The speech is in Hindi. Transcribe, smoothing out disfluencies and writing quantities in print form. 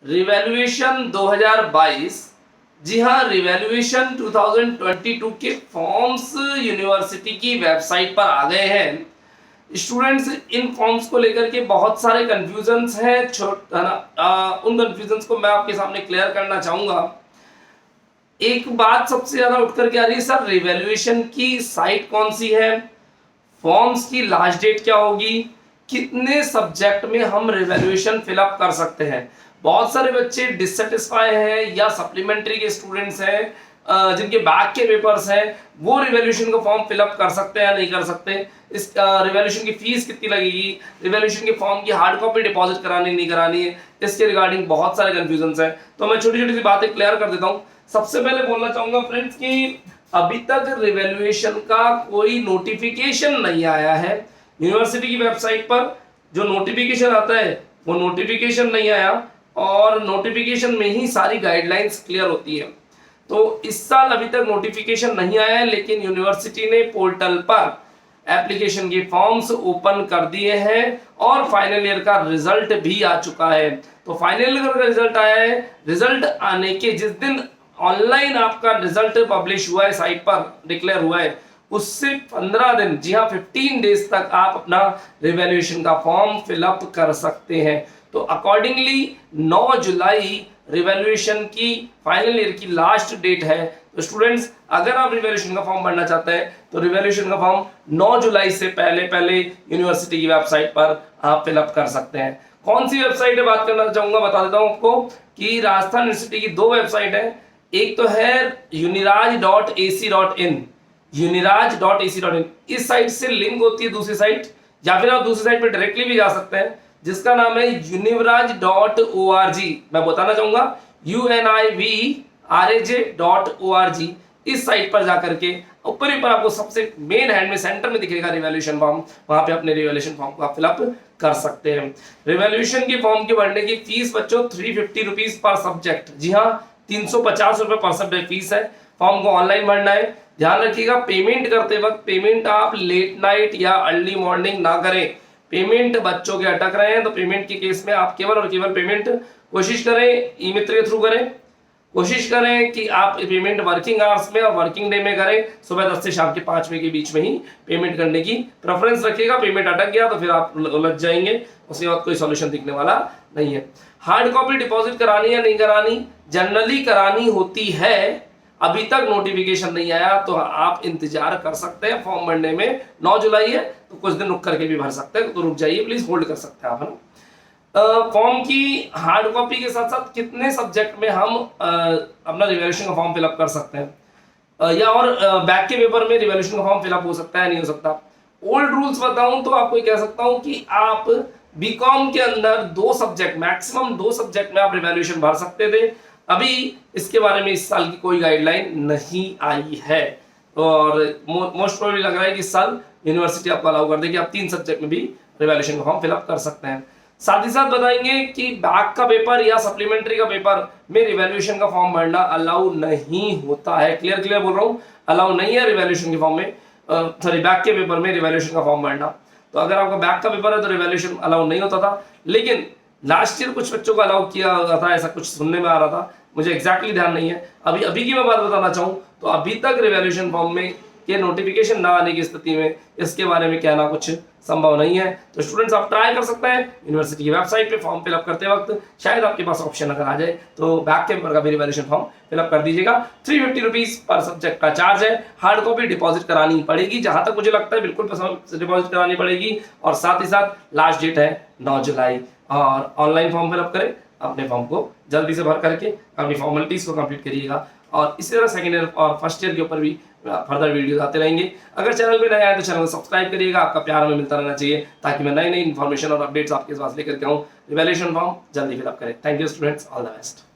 रिवैल्यूएशन 2022, जी हाँ, रिवैल्यूएशन 2022 के फॉर्म्स यूनिवर्सिटी की वेबसाइट पर आ गए हैं। स्टूडेंट्स, इन फॉर्म्स को लेकर के बहुत सारे कन्फ्यूजन्स हैं, है ना। उन कन्फ्यूजन्स को मैं आपके सामने क्लियर करना चाहूँगा। एक बात सबसे ज़्यादा उठ करके आ रही है, सर रिवैल्यूएशन की साइट कौन सी है, फॉर्म्स की लास्ट डेट क्या होगी, कितने सब्जेक्ट में हम रिवैल्यूएशन फिलअप कर सकते हैं। बहुत सारे बच्चे डिससेटिस्फाई हैं या सप्लीमेंट्री के स्टूडेंट्स हैं, जिनके बैक के पेपर्स हैं, वो रिवैल्यूएशन का फॉर्म फिलअप कर सकते हैं या नहीं कर सकते। इस रिवैल्यूएशन की फीस कितनी लगेगी, रिवैल्यूएशन के फॉर्म की हार्ड कॉपी डिपॉजिट करानी नहीं करानी है, इसके रिगार्डिंग बहुत सारे कन्फ्यूजन्स हैं। तो मैं छोटी छोटी सी बातें क्लियर कर देता हूँ। सबसे पहले बोलना चाहूंगा फ्रेंड्स कि अभी तक रिवैल्यूएशन का कोई नोटिफिकेशन नहीं आया है। यूनिवर्सिटी की वेबसाइट पर जो नोटिफिकेशन आता है वो नोटिफिकेशन नहीं आया, और नोटिफिकेशन में ही सारी गाइडलाइंस क्लियर होती है। तो इस साल अभी तक नोटिफिकेशन नहीं आया है, लेकिन यूनिवर्सिटी ने पोर्टल पर एप्लीकेशन के फॉर्म्स ओपन कर दिए हैं और फाइनल ईयर का रिजल्ट भी आ चुका है। तो फाइनल ईयर का रिजल्ट आया है, रिजल्ट आने के जिस दिन ऑनलाइन आपका रिजल्ट पब्लिश हुआ है, साइट पर डिक्लेयर हुआ है, उससे 15 दिन, जी हाँ 15 डेज तक आप अपना रिवैल्यूएशन का फॉर्म फिलअप कर सकते हैं। तो अकॉर्डिंगली 9 जुलाई रिवैल्यूएशन की फाइनल ईयर की लास्ट डेट है। तो स्टूडेंट्स, अगर आप रिवैल्यूएशन का फॉर्म भरना चाहते हैं तो रिवैल्यूएशन का फॉर्म 9 जुलाई से पहले पहले यूनिवर्सिटी की वेबसाइट पर आप फिलअप कर सकते हैं। कौन सी वेबसाइट है बात करना चाहूंगा, बता देता हूं आपको कि राजस्थान यूनिवर्सिटी की 2 वेबसाइट है। एक तो है uniraj.ac.in, uniraj.ac.in, इस साइट से लिंक होती है दूसरी साइट, या फिर आप दूसरी साइट पर डायरेक्टली भी जा सकते हैं जिसका नाम है univraj.org। मैं बताना चाहूंगा univraj.org। इस साइट पर जाकर के ऊपर ही पर आपको सबसे मेन हैंड में सेंटर में दिखेगा रिवैल्यूएशन फॉर्म, वहां पे अपने रिवैल्यूएशन फॉर्म को आप फिलअप कर सकते हैं। रिवैल्यूएशन के फॉर्म के भरने की फीस बच्चों 350 रुपीज पर सब्जेक्ट, जी हाँ 350 रुपए पर सब्जेक्ट फीस है। फॉर्म को ऑनलाइन भरना है। ध्यान रखिएगा, पेमेंट करते वक्त पेमेंट आप लेट नाइट या अर्ली मॉर्निंग ना करें। पेमेंट बच्चों के अटक रहे हैं तो पेमेंट के केस में आप केवल और केवल पेमेंट कोशिश करें ई मित्र के थ्रू करें। कोशिश करें कि आप पेमेंट वर्किंग आवर्स में और वर्किंग डे में करें। सुबह 10 से शाम के 5 बजे के बीच में ही पेमेंट करने की प्रेफरेंस रखिएगा। पेमेंट अटक गया तो फिर आप उलझ जाएंगे, उसके बाद कोई सॉल्यूशन दिखने वाला नहीं है। हार्ड कॉपी डिपॉजिट करानी या नहीं करानी, जनरली करानी होती है। अभी तक नोटिफिकेशन नहीं आया तो आप इंतजार कर सकते हैं। फॉर्म भरने में 9 जुलाई है तो कुछ दिन रुक करके भी भर सकते हैं, तो रुक जाइए प्लीज, होल्ड कर सकते हैं आप, है ना। फॉर्म की हार्ड कॉपी के साथ साथ कितने सब्जेक्ट में हम अपना रिवैल्यूएशन का फॉर्म फिलअप कर सकते हैं, या और बैक के पेपर में रिवैल्यूएशन का फॉर्म फिलअप हो सकता है नहीं हो सकता। ओल्ड रूल्स बताऊं तो आपको कह सकता हूं कि आप बीकॉम के अंदर 2 सब्जेक्ट, मैक्सिमम 2 सब्जेक्ट में आप रिवैल्यूएशन भर सकते थे। अभी इसके बारे में इस साल की कोई गाइडलाइन नहीं आई है, और मोस्ट प्रोबेबली लग रहा है कि इस साल यूनिवर्सिटी आपको अलाउ कर देगी, आप 3 सब्जेक्ट में भी रिवैल्यूएशन का फॉर्म फिलअप कर सकते हैं। साथ ही साथ बताएंगे कि बैक का पेपर या सप्लीमेंट्री का पेपर में रिवैल्यूएशन का फॉर्म भरना अलाउ नहीं होता है। क्लियर बोल रहा हूँ, अलाउ नहीं है रिवैल्यूएशन के फॉर्म में, सॉरी बैक के पेपर में रिवैल्यूएशन का फॉर्म भरना। तो अगर आपका बैक का पेपर है तो रिवैल्यूएशन अलाउ नहीं होता था, लेकिन लास्ट ईयर कुछ बच्चों को अलाउ किया था, ऐसा कुछ सुनने में आ रहा था, मुझे एग्जैक्टली ध्यान नहीं है। अभी की मैं बात बताना चाहूँ तो अभी तक रिवैल्यूएशन फॉर्म में के नोटिफिकेशन ना आने की स्थिति में इसके बारे में कहना कुछ संभव नहीं है। तो स्टूडेंट्स, आप ट्राई कर सकते हैं यूनिवर्सिटी की वेबसाइट पे फॉर्म फिलअप करते वक्त, शायद आपके पास ऑप्शन अगर आ जाए तो बैक के पेपर का भी रिवैल्यूएशन फॉर्म फिलअप कर दीजिएगा। 350 रुपीज पर सब्जेक्ट का चार्ज है। हार्ड कॉपी डिपॉजिट करानी पड़ेगी, जहां तक मुझे लगता है बिल्कुल डिपॉजिट करानी पड़ेगी, और साथ ही साथ लास्ट डेट है 9 जुलाई। और ऑनलाइन फॉर्म फिलअप करें, अपने फॉर्म को जल्दी से भर करके अपनी फॉर्मेलिटीज को कंप्लीट करिएगा। और इसी तरह सेकेंड ईयर और फर्स्ट ईयर के ऊपर भी फर्दर वीडियोस आते रहेंगे। अगर चैनल पे नए आए तो चैनल को सब्सक्राइब करिएगा, आपका प्यार हमें मिलता रहना चाहिए ताकि मैं नई इन्फॉर्मेशन और अपडेट्स आपके पास लेकर के आऊँ। रिवैल्यूएशन फॉर्म जल्दी फिलअप करें। Thank you students, all the best.